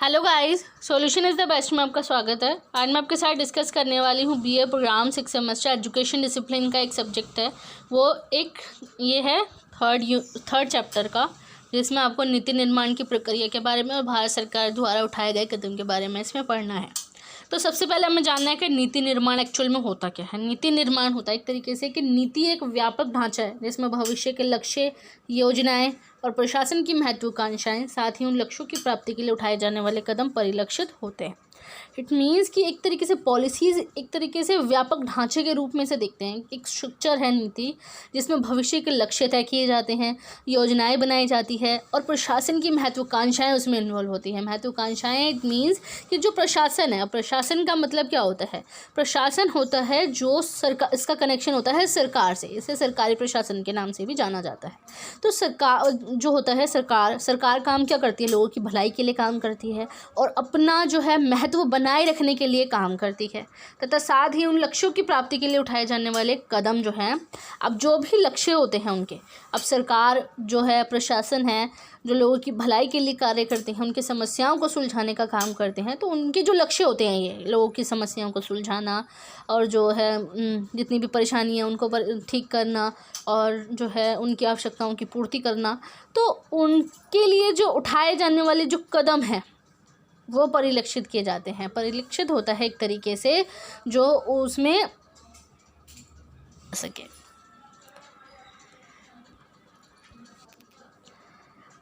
Hello guys, solution is the best में आपका स्वागत है। आज मैं आपके साथ डिस्कस करने वाली हूँ BA programme 6 semester education discipline का एक सब्जेक्ट है। वो ये है थर्ड चैप्टर का, जिसमें आपको नीति निर्माण की प्रक्रिया के बारे में और भारत सरकार द्वारा उठाए गए कदम के बारे में इसमें पढ़ना है। तो सबसे पहले हमें जानना है कि नीति निर्माण एक्चुअल में होता क्या है। नीति निर्माण होता है एक तरीके से कि नीति एक व्यापक ढांचा है जिसमें भविष्य के लक्ष्य, योजनाएं और प्रशासन की महत्वाकांक्षाएं, साथ ही उन लक्ष्यों की प्राप्ति के लिए उठाए जाने वाले कदम परिलक्षित होते हैं। इट मीन्स कि एक तरीके से पॉलिसीज़ एक तरीके से व्यापक ढांचे के रूप में से देखते हैं। एक स्ट्रक्चर है नीति, जिसमें भविष्य के लक्ष्य तय किए जाते हैं, योजनाएं बनाई जाती है और प्रशासन की महत्वाकांक्षाएं उसमें इन्वॉल्व होती हैं। महत्वाकांक्षाएं इट मीन्स कि जो प्रशासन है, प्रशासन का मतलब क्या होता है? प्रशासन होता है जो सरकार, इसका कनेक्शन होता है सरकार से, इसे सरकारी प्रशासन के नाम से भी जाना जाता है। तो सरकार जो होता है, सरकार काम क्या करती है? लोगों की भलाई के लिए काम करती है और अपना जो है महत्व बनाए रखने के लिए काम करती है, तथा साथ ही उन लक्ष्यों की प्राप्ति के लिए उठाए जाने वाले कदम जो हैं, अब जो भी लक्ष्य होते हैं उनके, अब सरकार जो है, प्रशासन है, जो लोगों की भलाई के लिए कार्य करते हैं, उनकी समस्याओं को सुलझाने का काम करते हैं। तो उनके जो लक्ष्य होते हैं, ये लोगों की समस्याओं को सुलझाना और जो है जितनी भी परेशानियाँ उनको ठीक करना और जो है उनकी आवश्यकताओं की पूर्ति करना। तो उनके लिए जो उठाए जाने वाले जो कदम हैं वो परिलक्षित किए जाते हैं। परिलक्षित होता है एक तरीके से जो उसमें सके।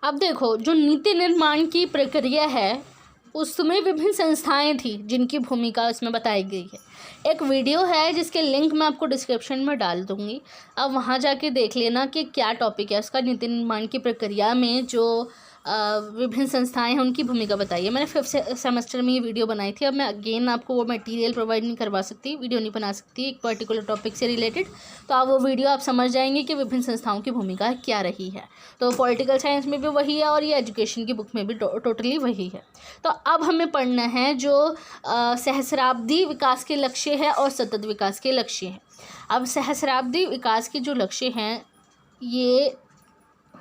अब देखो, जो नीति निर्माण की प्रक्रिया है उसमें विभिन्न संस्थाएं थी जिनकी भूमिका इसमें बताई गई है। एक वीडियो है जिसके लिंक मैं आपको डिस्क्रिप्शन में डाल दूंगी, अब वहाँ जाके देख लेना कि क्या टॉपिक है उसका। नीति निर्माण की प्रक्रिया में जो विभिन्न संस्थाएं हैं उनकी भूमिका बताइए। मैंने 5th सेमेस्टर में ये वीडियो बनाई थी। अब मैं अगेन आपको वो मटेरियल प्रोवाइड नहीं करवा सकती, वीडियो नहीं बना सकती एक पर्टिकुलर टॉपिक से रिलेटेड। तो आप वो वीडियो आप समझ जाएंगे कि विभिन्न संस्थाओं की भूमिका क्या रही है। तो पॉलिटिकल साइंस में भी वही है और ये एजुकेशन की बुक में भी टोटली वही है। तो अब हमें पढ़ना है जो सहस्राब्दी विकास के लक्ष्य है और सतत विकास के लक्ष्य हैं। अब सहस्राब्दी विकास के जो लक्ष्य हैं, ये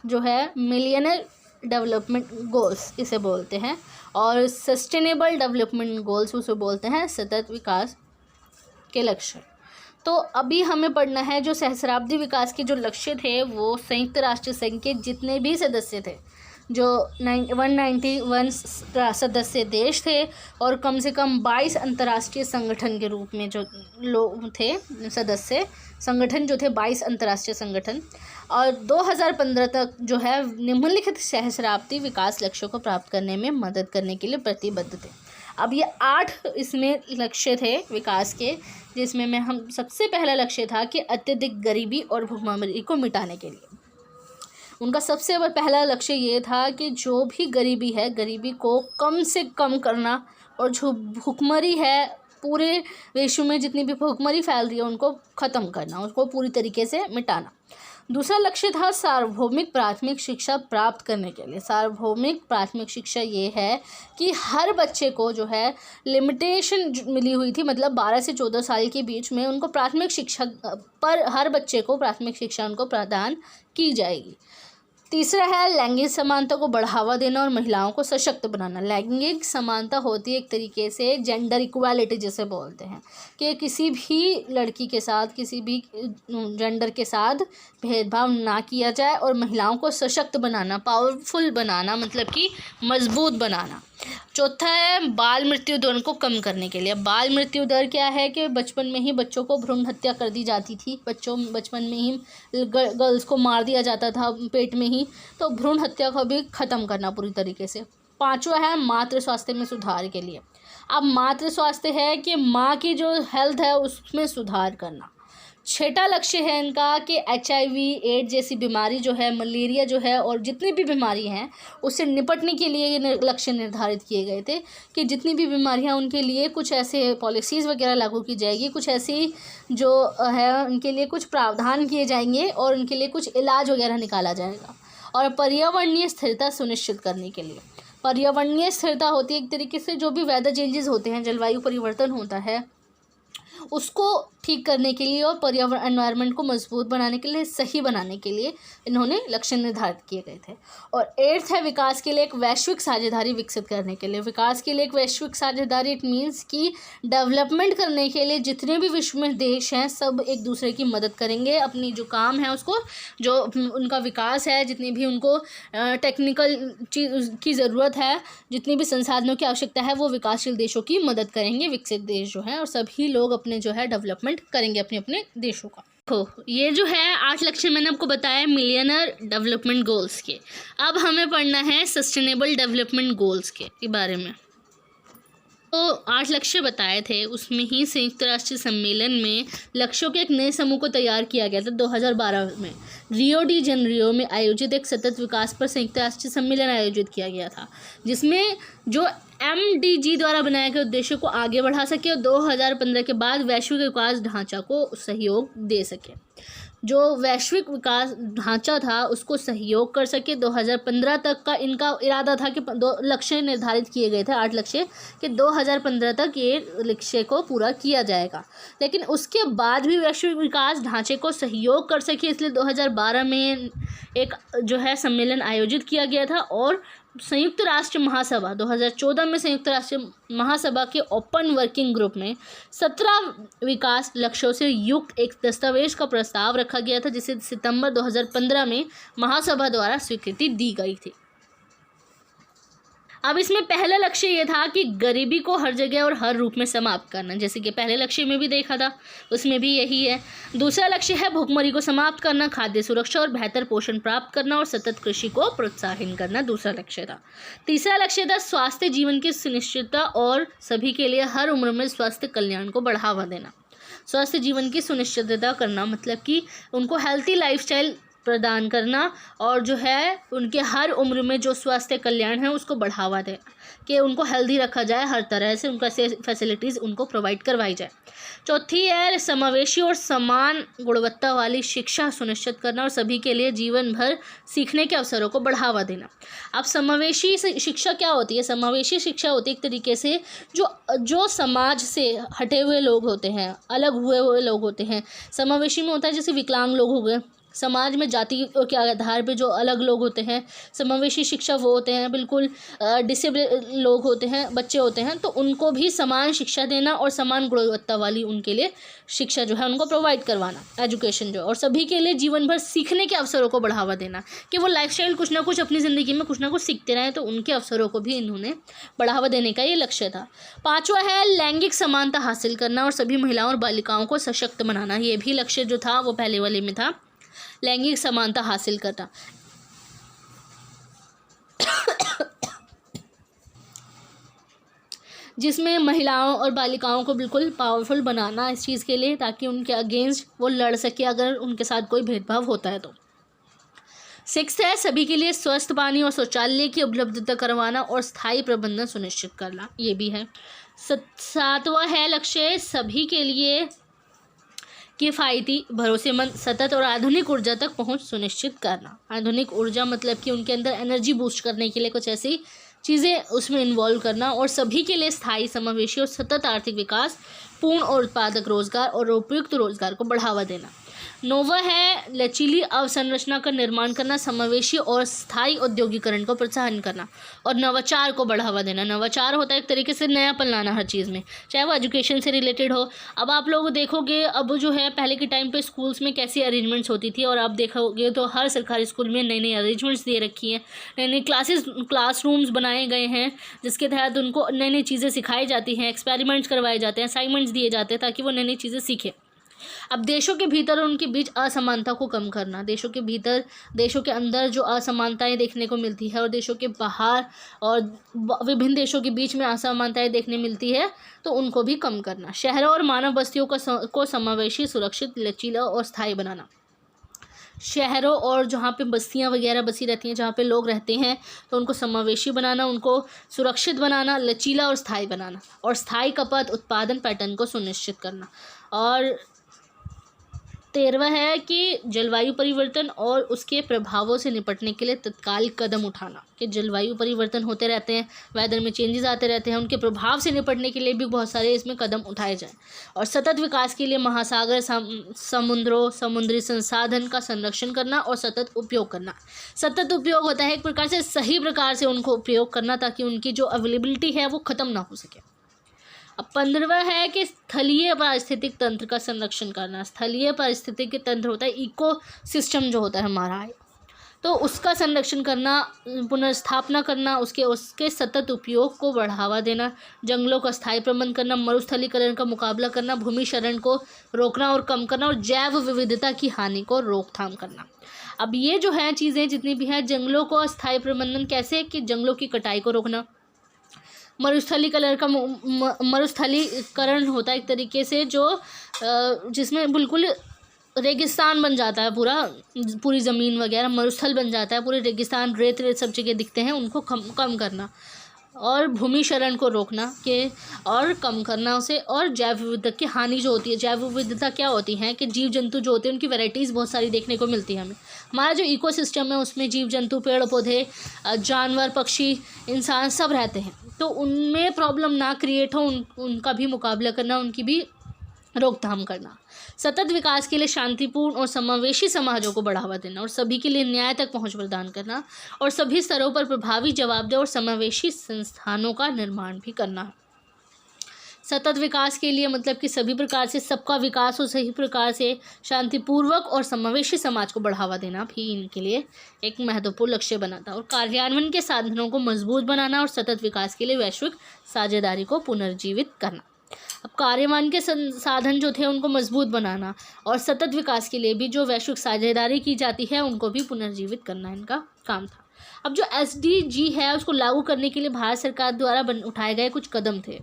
जो है मिलियनर डेवलपमेंट गोल्स इसे बोलते हैं और सस्टेनेबल डेवलपमेंट गोल्स उसे बोलते हैं सतत विकास के लक्ष्य। तो अभी हमें पढ़ना है जो सहस्राब्दी विकास के जो लक्ष्य थे वो संयुक्त राष्ट्र संघ के जितने भी सदस्य थे, जो 191 सदस्य देश थे और कम से कम 22 अंतर्राष्ट्रीय संगठन के रूप में जो लोग थे, सदस्य संगठन जो थे 22 अंतर्राष्ट्रीय संगठन, और 2015 तक जो है निम्नलिखित सहस्राब्दी विकास लक्ष्यों को प्राप्त करने में मदद करने के लिए प्रतिबद्ध थे। अब ये 8 इसमें लक्ष्य थे विकास के, जिसमें में हम सबसे पहला लक्ष्य था कि अत्यधिक गरीबी और भुखमरी को मिटाने के लिए उनका सबसे पहला लक्ष्य ये था कि जो भी गरीबी है, गरीबी को कम से कम करना और जो भुखमरी है, पूरे विश्व में जितनी भी भुखमरी फैल रही है उनको ख़त्म करना, उसको पूरी तरीके से मिटाना। दूसरा लक्ष्य था सार्वभौमिक प्राथमिक शिक्षा प्राप्त करने के लिए। सार्वभौमिक प्राथमिक शिक्षा ये है कि हर बच्चे को जो है लिमिटेशन मिली हुई थी, मतलब 12 से 14 साल के बीच में उनको प्राथमिक शिक्षा पर हर बच्चे को प्राथमिक शिक्षा उनको प्रदान की जाएगी। तीसरा है लैंगिक समानता को बढ़ावा देना और महिलाओं को सशक्त बनाना। लैंगिक समानता होती है एक तरीके से जेंडर इक्वालिटी जिसे बोलते हैं, कि किसी भी लड़की के साथ, किसी भी जेंडर के साथ भेदभाव ना किया जाए और महिलाओं को सशक्त बनाना, पावरफुल बनाना, मतलब कि मजबूत बनाना। चौथा है बाल मृत्यु दर को कम करने के लिए। बाल मृत्यु दर क्या है कि बचपन में ही बच्चों को भ्रूण हत्या कर दी जाती थी, बचपन में ही गर्ल्स को मार दिया जाता था पेट में ही, तो भ्रूण हत्या को भी ख़त्म करना पूरी तरीके से। पांचवा है मातृ स्वास्थ्य में सुधार के लिए। अब मातृ स्वास्थ्य है कि माँ की जो हेल्थ है उसमें सुधार करना। छठा लक्ष्य है इनका कि HIV, एड्स जैसी बीमारी जो है, मलेरिया जो है और जितनी भी बीमारी हैं उससे निपटने के लिए ये लक्ष्य निर्धारित किए गए थे कि जितनी भी बीमारियां उनके लिए कुछ ऐसे पॉलिसीज़ वगैरह लागू की जाएगी, कुछ ऐसी जो है उनके लिए कुछ प्रावधान किए जाएंगे और उनके लिए कुछ इलाज वगैरह निकाला जाएगा। और पर्यावरणीय स्थिरता सुनिश्चित करने के लिए, पर्यावरणीय स्थिरता होती है एक तरीके से जो भी वेदर चेंजेस होते हैं, जलवायु परिवर्तन होता है, उसको ठीक करने के लिए और पर्यावरण एनवायरनमेंट को मजबूत बनाने के लिए, सही बनाने के लिए इन्होंने लक्ष्य निर्धारित किए गए थे। और 8th है विकास के लिए एक वैश्विक साझेदारी विकसित करने के लिए। विकास के लिए एक वैश्विक साझेदारी इट मीन्स कि डेवलपमेंट करने के लिए जितने भी विश्व में देश हैं सब एक दूसरे की मदद करेंगे, अपनी जो काम है उसको, जो उनका विकास है, जितनी भी उनको टेक्निकल चीज़ की ज़रूरत है, जितनी भी संसाधनों की आवश्यकता है, वो विकासशील देशों की मदद करेंगे, विकसित देश जो हैं, और सभी लोग अपने जो है डेवलपमेंट करेंगे अपने अपने देशों का। देखो ये जो है 8 लक्ष्य मैंने आपको बताया मिलियनर डेवलपमेंट गोल्स के। अब हमें पढ़ना है सस्टेनेबल डेवलपमेंट गोल्स के बारे में। तो 8 लक्ष्य बताए थे, उसमें ही संयुक्त राष्ट्र सम्मेलन में लक्ष्यों के एक नए समूह को तैयार किया गया था 2012 में। रियो डी जेनेरियो में आयोजित एक सतत विकास पर संयुक्त राष्ट्र सम्मेलन आयोजित किया गया था, जिसमें जो MDG द्वारा बनाए गए उद्देश्यों को आगे बढ़ा सके और 2015 के बाद वैश्विक विकास ढांचा को सहयोग दे सके। जो वैश्विक विकास ढांचा था उसको सहयोग कर सके। 2015 तक का इनका इरादा था कि 2 लक्ष्य निर्धारित किए गए थे, 8 लक्ष्य, कि 2015 तक ये लक्ष्य को पूरा किया जाएगा। लेकिन उसके बाद भी वैश्विक विकास ढांचे को सहयोग कर सके, इसलिए 2012 में एक जो है सम्मेलन आयोजित किया गया था। और संयुक्त राष्ट्र महासभा 2014 में संयुक्त राष्ट्र महासभा के ओपन वर्किंग ग्रुप में 17 विकास लक्ष्यों से युक्त एक दस्तावेज का प्रस्ताव रखा गया था, जिसे सितंबर 2015 में महासभा द्वारा स्वीकृति दी गई थी। अब इसमें पहला लक्ष्य ये था कि गरीबी को हर जगह और हर रूप में समाप्त करना, जैसे कि पहले लक्ष्य में भी देखा था, उसमें भी यही है। दूसरा लक्ष्य है भूखमरी को समाप्त करना, खाद्य सुरक्षा और बेहतर पोषण प्राप्त करना और सतत कृषि को प्रोत्साहन करना, दूसरा लक्ष्य था। तीसरा लक्ष्य था स्वास्थ्य जीवन की सुनिश्चितता और सभी के लिए हर उम्र में स्वास्थ्य कल्याण को बढ़ावा देना। स्वास्थ्य जीवन की सुनिश्चितता करना मतलब कि उनको हेल्थी लाइफस्टाइल प्रदान करना और जो है उनके हर उम्र में जो स्वास्थ्य कल्याण है उसको बढ़ावा देना, कि उनको हेल्दी रखा जाए, हर तरह से उनका फैसिलिटीज़ उनको प्रोवाइड करवाई जाए। चौथी है समावेशी और समान गुणवत्ता वाली शिक्षा सुनिश्चित करना और सभी के लिए जीवन भर सीखने के अवसरों को बढ़ावा देना। अब समावेशी शिक्षा क्या होती है? समावेशी शिक्षा होती है एक तरीके से जो समाज से हटे हुए लोग होते हैं, अलग हुए लोग होते हैं। समावेशी में होता है जैसे विकलांग लोग हो गए, समाज में जाति के आधार पे जो अलग लोग होते हैं। समावेशी शिक्षा वो होते हैं बिल्कुल डिसेबल लोग होते हैं, बच्चे होते हैं, तो उनको भी समान शिक्षा देना और समान गुणवत्ता वाली उनके लिए शिक्षा जो है उनको प्रोवाइड करवाना, एजुकेशन जो, और सभी के लिए जीवन भर सीखने के अवसरों को बढ़ावा देना, कि वो लाइफस्टाइल कुछ ना कुछ अपनी ज़िंदगी में कुछ ना कुछ सीखते रहें, तो उनके अवसरों को भी इन्होंने बढ़ावा देने का ये लक्ष्य था। पाँचवा है लैंगिक समानता हासिल करना और सभी महिलाओं और बालिकाओं को सशक्त बनाना। ये भी लक्ष्य जो था वो पहले वाले में था, लैंगिक समानता हासिल करना। जिसमें महिलाओं और बालिकाओं को बिल्कुल पावरफुल बनाना इस चीज़ के लिए, ताकि उनके अगेंस्ट वो लड़ सके अगर उनके साथ कोई भेदभाव होता है तो। 6 है सभी के लिए स्वस्थ पानी और शौचालय की उपलब्धता करवाना और स्थायी प्रबंधन सुनिश्चित करना, ये भी है। 7वां है लक्ष्य सभी के लिए किफ़ायती, भरोसेमंद, सतत और आधुनिक ऊर्जा तक पहुंच सुनिश्चित करना। आधुनिक ऊर्जा मतलब कि उनके अंदर एनर्जी बूस्ट करने के लिए कुछ ऐसी चीज़ें उसमें इन्वॉल्व करना, और सभी के लिए स्थायी, समावेशी और सतत आर्थिक विकास, पूर्ण और उत्पादक रोजगार और उपयुक्त रोजगार को बढ़ावा देना। 9वां है लचीली अवसंरचना का निर्माण करना, समावेशी और स्थायी औद्योगिकरण को प्रोत्साहन करना और नवाचार को बढ़ावा देना। नवाचार होता है एक तरीके से नयापन लाना हर चीज़ में, चाहे वो एजुकेशन से रिलेटेड हो। अब आप लोग देखोगे अब जो है पहले के टाइम पे स्कूल्स में कैसी अरेंजमेंट्स होती थी, और आप देखोगे तो हर सरकारी स्कूल में नई नई अरेंजमेंट्स दे रखी हैं, नई नई क्लासरूम्स बनाए गए हैं, जिसके तहत उनको नई नई चीज़ें सिखाई जाती हैं, एक्सपेरिमेंट्स करवाए जाते हैं, असाइनमेंट्स दिए जाते हैं ताकि वो नई नई चीज़ें सीखें। अब देशों के भीतर और उनके बीच असमानता को कम करना, देशों के भीतर, देशों के अंदर जो असमानताएं देखने को मिलती है और देशों के बाहर और विभिन्न देशों के बीच में असमानताएं देखने मिलती है, तो उनको भी कम करना। शहरों और मानव बस्तियों को समावेशी, सुरक्षित, लचीला और स्थायी बनाना। शहरों और जहाँ पे बस्तियाँ वगैरह बसी रहती हैं, जहाँ पे लोग रहते हैं, तो उनको समावेशी बनाना, उनको सुरक्षित बनाना, लचीला और स्थायी बनाना, और स्थायी खपत उत्पादन पैटर्न को सुनिश्चित करना। और 13वां है कि जलवायु परिवर्तन और उसके प्रभावों से निपटने के लिए तत्काल कदम उठाना, कि जलवायु परिवर्तन होते रहते हैं, वेदर में चेंजेस आते रहते हैं, उनके प्रभाव से निपटने के लिए भी बहुत सारे इसमें कदम उठाए जाएं। और सतत विकास के लिए महासागर, समुद्रों, समुद्री संसाधन का संरक्षण करना और सतत उपयोग करना। सतत उपयोग होता है एक प्रकार से सही प्रकार से उनको उपयोग करना, ताकि उनकी जो अवेलेबिलिटी है वो ख़त्म ना हो सके। अब 15वां है कि स्थलीय पारिस्थितिक तंत्र का संरक्षण करना। स्थलीय पारिस्थितिक तंत्र होता है इको सिस्टम जो होता है हमारा, तो उसका संरक्षण करना, पुनर्स्थापना करना, उसके सतत उपयोग को बढ़ावा देना, जंगलों का स्थायी प्रबंधन करना, मरुस्थलीकरण का मुकाबला करना, भूमि क्षरण को रोकना और कम करना, और जैव विविधता की हानि को रोकथाम करना। अब ये जो है चीज़ें जितनी भी हैं, जंगलों को स्थायी प्रबंधन कैसे, कि जंगलों की कटाई को रोकना, मरुस्थलीकरण होता है एक तरीके से जो जिसमें बिल्कुल रेगिस्तान बन जाता है, पूरी ज़मीन वगैरह मरुस्थल बन जाता है, पूरे रेगिस्तान, रेत सब जगह दिखते हैं, उनको कम करना, और भूमि क्षरण को रोकना के और कम करना उसे, और जैव विविधता की हानि जो होती है। जैव विविधता क्या होती है कि जीव जंतु जो होते हैं उनकी वैरायटीज़ बहुत सारी देखने को मिलती है हमें। हमारा जो इकोसिस्टम है उसमें जीव जंतु, पेड़ पौधे, जानवर, पक्षी, इंसान सब रहते हैं, तो उनमें प्रॉब्लम ना क्रिएट हो, उनका भी मुकाबला करना, उनकी भी रोकथाम करना। सतत विकास के लिए शांतिपूर्ण और समावेशी समाजों को बढ़ावा देना, और सभी के लिए न्याय तक पहुंच प्रदान करना, और सभी स्तरों पर प्रभावी, जवाबदेह और समावेशी संस्थानों का निर्माण भी करना है। सतत विकास के लिए मतलब कि सभी प्रकार से सबका विकास हो, सही प्रकार से शांतिपूर्वक और समावेशी समाज को बढ़ावा देना भी इनके लिए एक महत्वपूर्ण लक्ष्य बनाता है। और कार्यान्वयन के साधनों को मजबूत बनाना और सतत विकास के लिए वैश्विक साझेदारी को पुनर्जीवित करना। अब कार्यान्वयन के साधन जो थे उनको मजबूत बनाना, और सतत विकास के लिए भी जो वैश्विक साझेदारी की जाती है उनको भी पुनर्जीवित करना इनका काम था। अब जो SDG है उसको लागू करने के लिए भारत सरकार द्वारा उठाए गए कुछ कदम थे,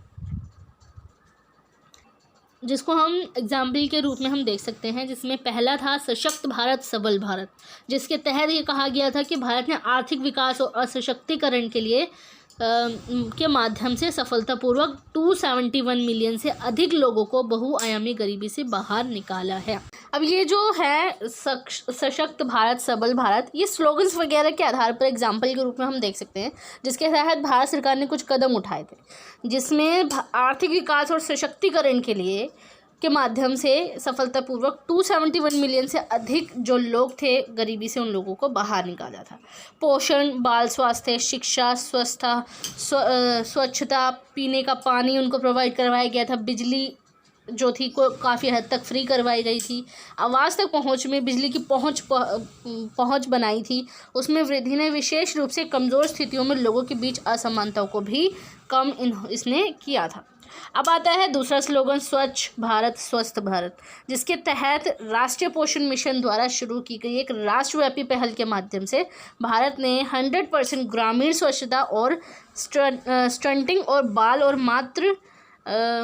जिसको हम एग्जाम्पल के रूप में हम देख सकते हैं, जिसमें पहला था सशक्त भारत सबल भारत, जिसके तहत ये कहा गया था कि भारत ने आर्थिक विकास और सशक्तिकरण के लिए के माध्यम से सफलतापूर्वक 271 मिलियन से अधिक लोगों को बहुआयामी गरीबी से बाहर निकाला है। अब ये जो है सशक्त भारत सबल भारत, ये स्लोगन्स वगैरह के आधार पर एग्जाम्पल के रूप में हम देख सकते हैं, जिसके तहत भारत सरकार ने कुछ कदम उठाए थे, जिसमें आर्थिक विकास और सशक्तिकरण के लिए के माध्यम से सफलतापूर्वक 271 मिलियन से अधिक जो लोग थे गरीबी से, उन लोगों को बाहर निकाला था। पोषण, बाल स्वास्थ्य, शिक्षा, स्वच्छता, पीने का पानी उनको प्रोवाइड करवाया गया था। बिजली जो थी को काफ़ी हद तक फ्री करवाई गई थी। आवास तक पहुंच में बिजली की पहुंच बनाई थी। उसमें वृद्धि ने विशेष रूप से कमज़ोर स्थितियों में लोगों के बीच असमानताओं को भी कम इसने किया था। अब आता है दूसरा स्लोगन, स्वच्छ भारत स्वस्थ भारत, जिसके तहत राष्ट्रीय पोषण मिशन द्वारा शुरू की गई एक राष्ट्रव्यापी पहल के माध्यम से भारत ने 100% ग्रामीण स्वच्छता और स्टंटिंग और बाल और मातृ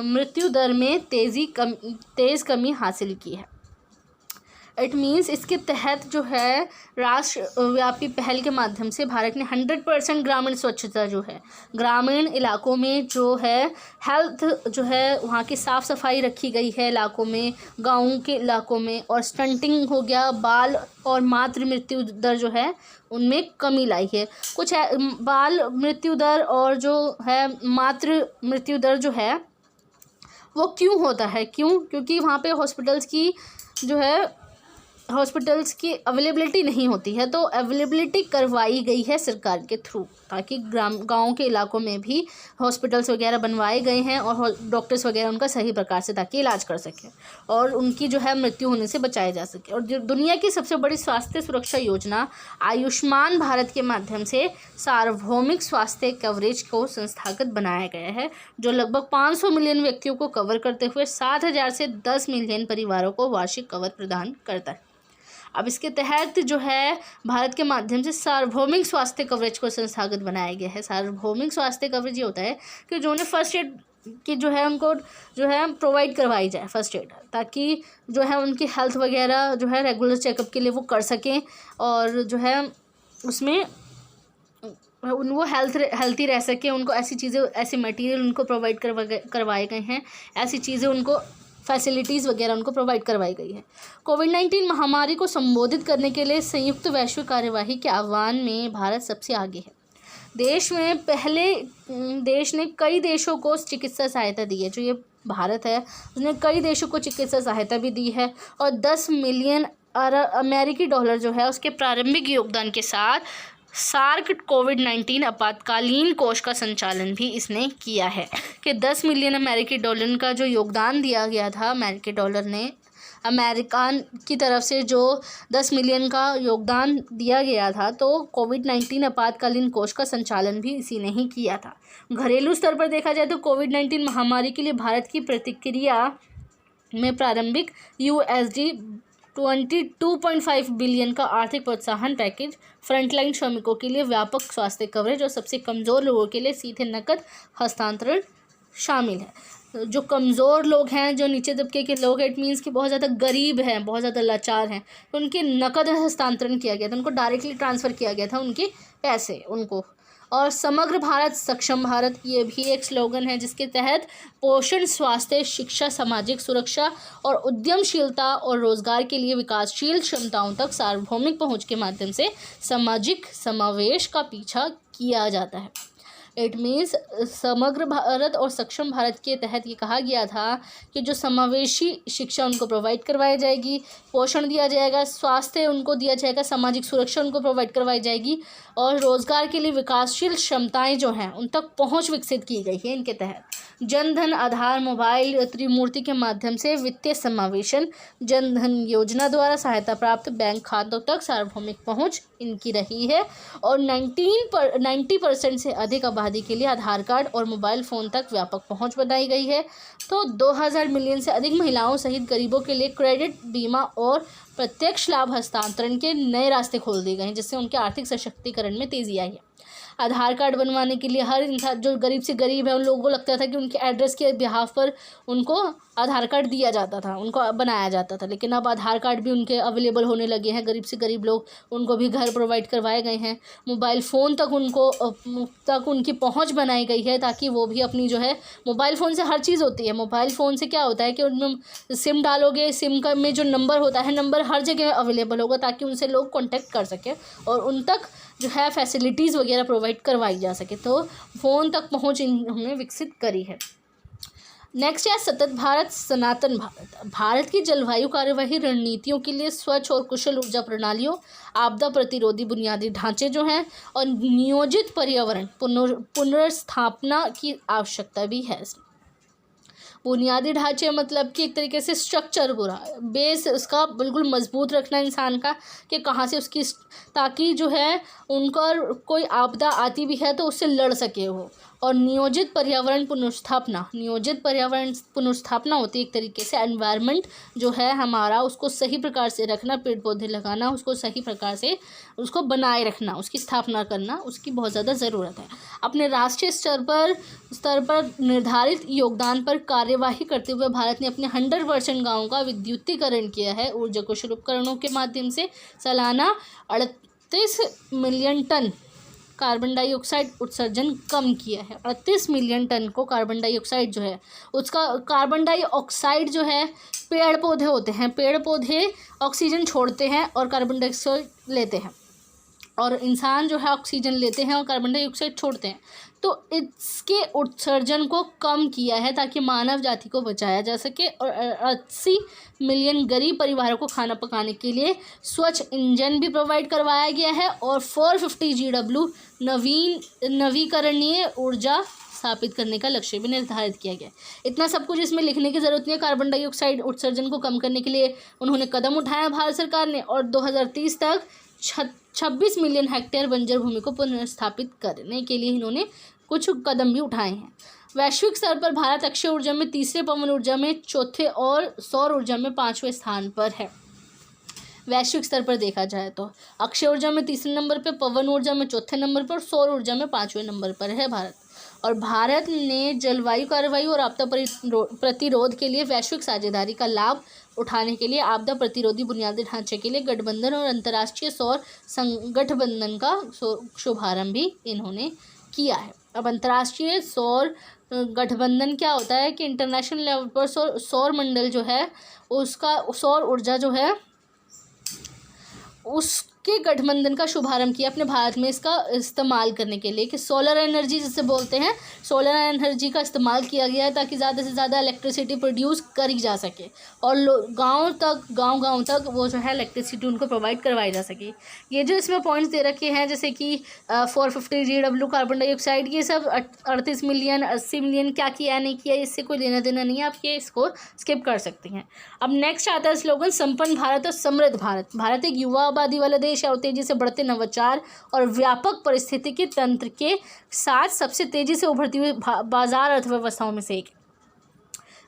मृत्यु दर में तेज़ कमी हासिल की है। इट मीन्स इसके तहत जो है राष्ट्रव्यापी पहल के माध्यम से भारत ने 100% ग्रामीण स्वच्छता जो है, ग्रामीण इलाकों में जो है हेल्थ जो है वहाँ की साफ़ सफाई रखी गई है इलाकों में, गाँव के इलाकों में, और स्टंटिंग हो गया, बाल और मातृ मृत्यु दर जो है उनमें कमी लाई है। कुछ है बाल मृत्यु दर और जो है मातृ मृत्यु दर जो है वो क्यों होता है, क्योंकि वहाँ पे हॉस्पिटल्स की अवेलेबिलिटी नहीं होती है, तो अवेलेबिलिटी करवाई गई है सरकार के थ्रू, ताकि गाँव के इलाकों में भी हॉस्पिटल्स वगैरह बनवाए गए हैं और डॉक्टर्स वगैरह उनका सही प्रकार से ताकि इलाज कर सकें और उनकी जो है मृत्यु होने से बचाया जा सके। और जो दुनिया की सबसे बड़ी स्वास्थ्य सुरक्षा योजना आयुष्मान भारत के माध्यम से सार्वभौमिक स्वास्थ्य कवरेज को संस्थागत बनाया गया है, जो लगभग 500 मिलियन व्यक्तियों को कवर करते हुए 7,000 से 10 मिलियन परिवारों को वार्षिक कवर प्रदान करता है। अब इसके तहत जो है भारत के माध्यम से सार्वभौमिक स्वास्थ्य कवरेज को संस्थागत बनाया गया है। सार्वभौमिक स्वास्थ्य कवरेज ये होता है कि जो उन्हें फर्स्ट एड की जो है उनको जो है प्रोवाइड करवाई जाए फर्स्ट एड, ताकि जो है उनकी हेल्थ वगैरह जो है रेगुलर चेकअप के लिए वो कर सकें और जो है उसमें वो हेल्थी रह सके। उनको ऐसी चीज़ें, ऐसे मटेरियल उनको प्रोवाइड करवाए गए हैं, ऐसी चीज़ें उनको फैसिलिटीज़ वगैरह उनको प्रोवाइड करवाई गई है। कोविड-19 महामारी को संबोधित करने के लिए संयुक्त वैश्विक कार्यवाही के आह्वान में भारत सबसे आगे है। देश ने कई देशों को चिकित्सा सहायता दी है। जो ये भारत है उसने कई देशों को चिकित्सा सहायता भी दी है और 10 मिलियन अमेरिकी डॉलर जो है उसके प्रारंभिक योगदान के साथ सार्क कोविड-19 आपातकालीन कोष का संचालन भी इसने किया है कि 10 मिलियन अमेरिकी डॉलर का जो योगदान दिया गया था, अमेरिकी डॉलर ने अमेरिकन की तरफ से जो 10 मिलियन का योगदान दिया गया था, तो कोविड-19 आपातकालीन कोष का संचालन भी इसी ने ही किया था। घरेलू स्तर पर देखा जाए तो कोविड-19 महामारी के लिए भारत की प्रतिक्रिया में प्रारंभिक USD 22.5 बिलियन का आर्थिक प्रोत्साहन पैकेज, फ्रंटलाइन श्रमिकों के लिए व्यापक स्वास्थ्य कवरेज और सबसे कमज़ोर लोगों के लिए सीधे नकद हस्तांतरण शामिल है। जो कमज़ोर लोग हैं, जो नीचे तबके के लोग हैं, इट मीन्स कि बहुत ज़्यादा गरीब हैं, बहुत ज़्यादा लाचार हैं, तो उनके नकद हस्तांतरण किया गया था, उनको डायरेक्टली ट्रांसफ़र किया गया था उनके पैसे उनको। और समग्र भारत सक्षम भारत, ये भी एक स्लोगन है जिसके तहत पोषण, स्वास्थ्य, शिक्षा, सामाजिक सुरक्षा और उद्यमशीलता और रोजगार के लिए विकासशील क्षमताओं तक सार्वभौमिक पहुंच के माध्यम से सामाजिक समावेश का पीछा किया जाता है। इट मीन्स समग्र भारत और सक्षम भारत के तहत ये कहा गया था कि जो समावेशी शिक्षा उनको प्रोवाइड करवाई जाएगी, पोषण दिया जाएगा, स्वास्थ्य उनको दिया जाएगा, सामाजिक सुरक्षा उनको प्रोवाइड करवाई जाएगी और रोज़गार के लिए विकासशील क्षमताएं जो हैं उन तक पहुंच विकसित की गई है। इनके तहत जनधन, आधार, मोबाइल त्रिमूर्ति के माध्यम से वित्तीय समावेशन, जनधन योजना द्वारा सहायता प्राप्त बैंक खातों तक सार्वभौमिक पहुंच इनकी रही है और 90% से अधिक आबादी के लिए आधार कार्ड और मोबाइल फ़ोन तक व्यापक पहुंच बनाई गई है। तो 2000 मिलियन से अधिक महिलाओं सहित गरीबों के लिए क्रेडिट, बीमा और प्रत्यक्ष लाभ हस्तांतरण के नए रास्ते खोल दिए गए हैं, जिससे उनके आर्थिक सशक्तिकरण में तेज़ी आई है। आधार कार्ड बनवाने के लिए हर इंसान जो गरीब से गरीब है उन लोगों को लगता था कि उनके एड्रेस के बिहाफ पर उनको आधार कार्ड दिया जाता था, उनको बनाया जाता था, लेकिन अब आधार कार्ड भी उनके अवेलेबल होने लगे हैं। गरीब से गरीब लोग, उनको भी घर प्रोवाइड करवाए गए हैं। मोबाइल फ़ोन तक उनकी पहुंच बनाई गई है ताकि वो भी अपनी जो है, मोबाइल फ़ोन से हर चीज़ होती है। मोबाइल फ़ोन से क्या होता है कि उनमें सिम डालोगे, सिम का में जो नंबर होता है, नंबर हर जगह अवेलेबल होगा ताकि उनसे लोग कॉन्टैक्ट कर सकें और उन तक जो है फैसिलिटीज़ वगैरह प्रोवाइड करवाई जा सके। तो फ़ोन तक पहुंच इन्होंने विकसित करी है। नेक्स्ट है सतत भारत, सनातन भारत। भारत की जलवायु कार्यवाही रणनीतियों के लिए स्वच्छ और कुशल ऊर्जा प्रणालियों, आपदा प्रतिरोधी बुनियादी ढांचे जो हैं और नियोजित पर्यावरण पुनर्स्थापना की आवश्यकता भी है। बुनियादी ढांचे मतलब कि एक तरीके से स्ट्रक्चर, पूरा बेस उसका बिल्कुल मजबूत रखना इंसान का, कि कहाँ से उसकी, ताकि जो है उनका कोई आपदा आती भी है तो उससे लड़ सके वो। और नियोजित पर्यावरण पुनर्स्थापना होती है एक तरीके से एनवायरनमेंट जो है हमारा, उसको सही प्रकार से रखना, पेड़ पौधे लगाना, उसको सही प्रकार से उसको बनाए रखना, उसकी स्थापना करना, उसकी बहुत ज़्यादा ज़रूरत है। अपने राष्ट्रीय स्तर पर निर्धारित योगदान पर कार्यवाही करते हुए भारत ने अपने 100% गाँवों का विद्युतीकरण किया है। ऊर्जा कुशल उपकरणों के माध्यम से सालाना 38 मिलियन टन कार्बन डाइऑक्साइड उत्सर्जन कम किया है। 38 मिलियन टन को कार्बन डाइऑक्साइड जो है, उसका कार्बन डाइऑक्साइड जो है, पेड़ पौधे होते हैं, पेड़ पौधे ऑक्सीजन छोड़ते हैं और कार्बन डाइऑक्साइड लेते हैं, और इंसान जो है ऑक्सीजन लेते हैं और कार्बन डाइऑक्साइड छोड़ते हैं। तो इसके उत्सर्जन को कम किया है ताकि मानव जाति को बचाया जा सके और 80 मिलियन गरीब परिवारों को खाना पकाने के लिए स्वच्छ इंजन भी प्रोवाइड करवाया गया है और 450 GW नवीकरणीय ऊर्जा स्थापित करने का लक्ष्य भी निर्धारित किया गया है। इतना सब कुछ इसमें लिखने की ज़रूरत नहीं है। कार्बन डाइऑक्साइड उत्सर्जन को कम करने के लिए उन्होंने कदम उठाया भारत सरकार ने, और 2030 तक 26 मिलियन हेक्टेयर बंजर भूमि को पुनर्स्थापित करने के लिए इन्होंने कुछ कदम भी उठाए हैं। वैश्विक स्तर पर भारत अक्षय ऊर्जा में तीसरे, पवन ऊर्जा में चौथे और सौर ऊर्जा में 5वें स्थान पर है। वैश्विक स्तर पर देखा जाए तो अक्षय ऊर्जा में तीसरे नंबर पर, पवन ऊर्जा में चौथे नंबर पर, सौर ऊर्जा में 5वें नंबर पर है भारत। और भारत ने जलवायु कार्रवाई और आपदा प्रतिरोध के लिए वैश्विक साझेदारी का लाभ उठाने के लिए आपदा प्रतिरोधी बुनियादी ढांचे के लिए गठबंधन और अंतर्राष्ट्रीय सौर संगठबंधन का शुभारंभ भी इन्होंने किया है। अब अंतर्राष्ट्रीय सौर गठबंधन क्या होता है कि इंटरनेशनल लेवल पर सौर मंडल जो है उसका सौर ऊर्जा जो है उसके गठबंधन का शुभारंभ किया अपने भारत में इसका इस्तेमाल करने के लिए, कि सोलर एनर्जी जिसे बोलते हैं, सोलर एनर्जी का इस्तेमाल किया गया है ताकि ज़्यादा से ज़्यादा इलेक्ट्रिसिटी प्रोड्यूस करी जा सके और गांव तक वो जो है इलेक्ट्रिसिटी उनको प्रोवाइड करवाई जा सके। ये जो इसमें पॉइंट्स दे रखे हैं जैसे कि 450 GW कार्बन डाइऑक्साइड, ये सब 38 मिलियन 80 मिलियन क्या किया नहीं किया इससे कोई लेना देना नहीं है, आप ये इसको स्किप कर सकते हैं। अब नेक्स्ट आता है स्लोगन संपन्न भारत और समृद्ध भारत। भारत एक युवा आबादी वाला देश है और तेजी से बढ़ते नवाचार और व्यापक परिस्थितिकी तंत्र के साथ सबसे तेजी से उभरती हुई बाजार अर्थव्यवस्थाओं में से एक।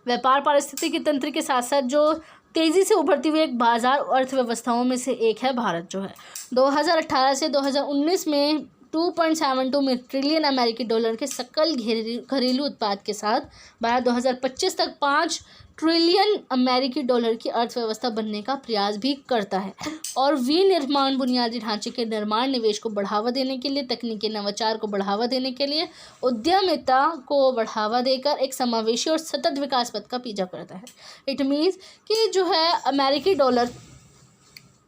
व्यापार पारिस्थितिकी तंत्र के साथ साथ जो तेजी से उभरती हुई एक बाजार अर्थव्यवस्थाओं में से एक है भारत जो है। 2018 से 2019 में 2.72 ट्रिलियन अमेरिकी डॉलर के सकल घरेलू उत्पाद के साथ भारत 2025 तक 5 ट्रिलियन अमेरिकी डॉलर की अर्थव्यवस्था बनने का प्रयास भी करता है। और विनिर्माण बुनियादी ढांचे के निर्माण निवेश को बढ़ावा देने के लिए, तकनीकी नवाचार को बढ़ावा देने के लिए, उद्यमिता को बढ़ावा देकर एक समावेशी और सतत विकास पथ का पीछा करता है। इट मीन्स कि जो है अमेरिकी डॉलर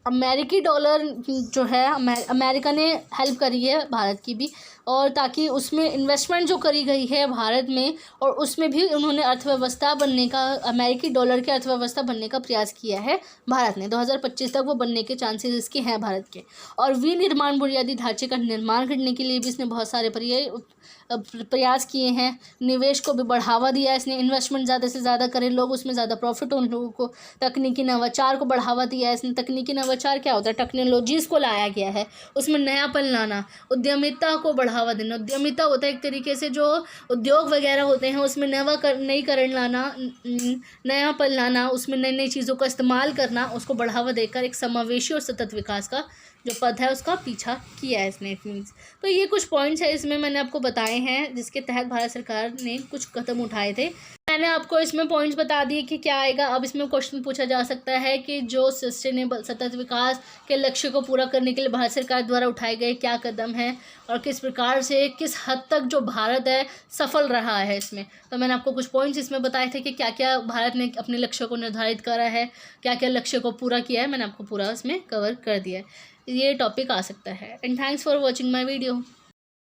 जो है अमेरिका ने हेल्प करी है भारत की भी, और ताकि उसमें इन्वेस्टमेंट जो करी गई है भारत में और उसमें भी उन्होंने अर्थव्यवस्था बनने का, अमेरिकी डॉलर की अर्थव्यवस्था बनने का प्रयास किया है भारत ने। 2025 तक वो बनने के चांसेस इसके हैं भारत के। और विनिर्माण बुनियादी ढांचे का निर्माण करने के लिए भी इसने बहुत सारे प्रयास किए हैं। निवेश को भी बढ़ावा दिया है इसने, इन्वेस्टमेंट ज़्यादा से ज़्यादा करें लोग, उसमें ज़्यादा प्रॉफिट हो लोगों को। तकनीकी नवाचार को बढ़ावा दिया है इसने। तकनीकी नवाचार क्या होता है? टेक्नोलॉजीज़ को लाया गया है, उसमें नयापन लाना, उद्यमिता को बढ़ावा देना। उद्यमिता होता है एक तरीके से जो उद्योग वगैरह होते हैं उसमें नईकरण लाना, नयापन लाना, उसमें नई नई चीज़ों का इस्तेमाल करना, उसको बढ़ावा देकर एक समावेशी और सतत विकास का जो पद है उसका पीछा किया है इसने। इट मीन्स तो ये कुछ पॉइंट्स है इसमें मैंने आपको बताए हैं जिसके तहत भारत सरकार ने कुछ कदम उठाए थे। मैंने आपको इसमें पॉइंट्स बता दिए कि क्या आएगा। अब इसमें क्वेश्चन पूछा जा सकता है कि जो सस्टेनेबल सतत विकास के लक्ष्य को पूरा करने के लिए भारत सरकार द्वारा उठाए गए क्या कदम हैं और किस प्रकार से किस हद तक जो भारत है सफल रहा है इसमें। तो मैंने आपको कुछ पॉइंट्स इसमें बताए थे कि क्या क्या भारत ने अपने लक्ष्य को निर्धारित करा है, क्या क्या लक्ष्य को पूरा किया है, मैंने आपको पूरा इसमें कवर कर दिया है। ये टॉपिक आ सकता है। And thanks for watching my video.